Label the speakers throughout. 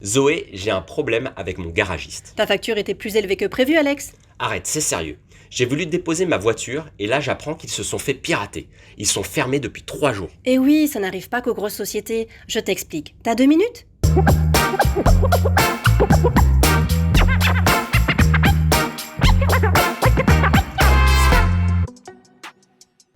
Speaker 1: Zoé, j'ai un problème avec mon garagiste.
Speaker 2: Ta facture était plus élevée que prévu, Alex?
Speaker 1: Arrête, c'est sérieux. J'ai voulu déposer ma voiture et là j'apprends qu'ils se sont fait pirater. Ils sont fermés depuis 3 jours.
Speaker 2: Eh oui, ça n'arrive pas qu'aux grosses sociétés. Je t'explique. T'as 2 minutes?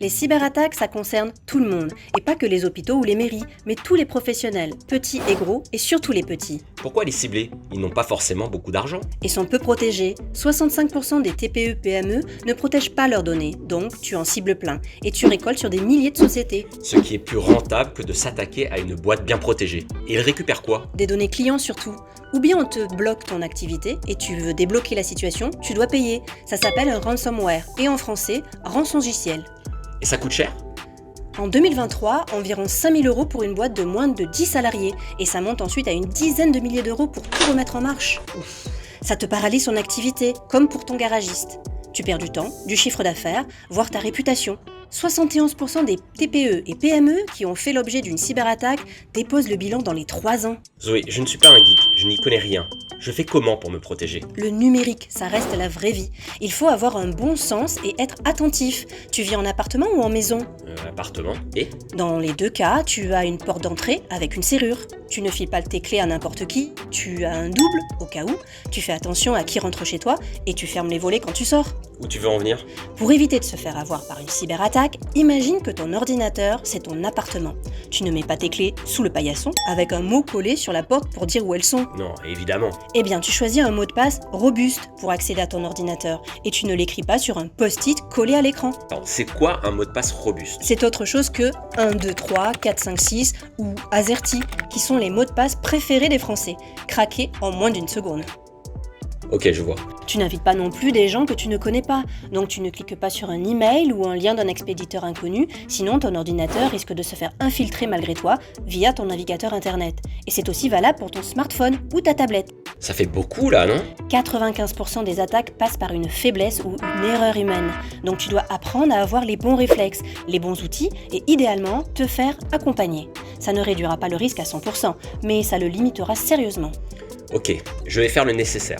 Speaker 2: Les cyberattaques, ça concerne tout le monde, et pas que les hôpitaux ou les mairies, mais tous les professionnels, petits et gros, et surtout les petits.
Speaker 1: Pourquoi les cibler? Ils n'ont pas forcément beaucoup d'argent.
Speaker 2: Et sont peu protégés. 65% des TPE-PME ne protègent pas leurs données, donc tu en cibles plein, et tu récoltes sur des milliers de sociétés.
Speaker 1: Ce qui est plus rentable que de s'attaquer à une boîte bien protégée. Et ils récupèrent quoi?
Speaker 2: Des données clients surtout. Ou bien on te bloque ton activité, et tu veux débloquer la situation, tu dois payer. Ça s'appelle un ransomware, et en français, rançongiciel.
Speaker 1: Et ça coûte cher?
Speaker 2: En 2023, environ 5 000 € pour une boîte de moins de 10 salariés, et ça monte ensuite à une dizaine de milliers d'euros pour tout remettre en marche. Ça te paralyse son activité, comme pour ton garagiste. Tu perds du temps, du chiffre d'affaires, voire ta réputation. 71% des TPE et PME qui ont fait l'objet d'une cyberattaque déposent le bilan dans les 3 ans.
Speaker 1: Zoé, je ne suis pas un geek, je n'y connais rien. Je fais comment pour me protéger?
Speaker 2: Le numérique, ça reste la vraie vie. Il faut avoir un bon sens et être attentif. Tu vis en appartement ou en maison?
Speaker 1: Appartement. Et?
Speaker 2: Dans les 2 cas, tu as une porte d'entrée avec une serrure. Tu ne files pas tes clés à n'importe qui, tu as un double au cas où, tu fais attention à qui rentre chez toi et tu fermes les volets quand tu sors.
Speaker 1: Où tu veux en venir?
Speaker 2: Pour éviter de se faire avoir par une cyberattaque, imagine que ton ordinateur, c'est ton appartement. Tu ne mets pas tes clés sous le paillasson avec un mot collé sur la porte pour dire où elles sont.
Speaker 1: Non, évidemment.
Speaker 2: Eh bien, tu choisis un mot de passe robuste pour accéder à ton ordinateur et tu ne l'écris pas sur un post-it collé à l'écran.
Speaker 1: Alors, c'est quoi un mot de passe robuste?
Speaker 2: C'est autre chose que 1, 2, 3, 4, 5, 6 ou AZERTY, qui sont les mots de passe préférés des Français, craqués en moins d'1 seconde.
Speaker 1: Ok, je vois.
Speaker 2: Tu n'invites pas non plus des gens que tu ne connais pas, donc tu ne cliques pas sur un email ou un lien d'un expéditeur inconnu, sinon ton ordinateur risque de se faire infiltrer malgré toi via ton navigateur internet. Et c'est aussi valable pour ton smartphone ou ta tablette.
Speaker 1: Ça fait beaucoup là, non?
Speaker 2: 95% des attaques passent par une faiblesse ou une erreur humaine, donc tu dois apprendre à avoir les bons réflexes, les bons outils et idéalement te faire accompagner. Ça ne réduira pas le risque à 100%, mais ça le limitera sérieusement.
Speaker 1: Ok, je vais faire le nécessaire.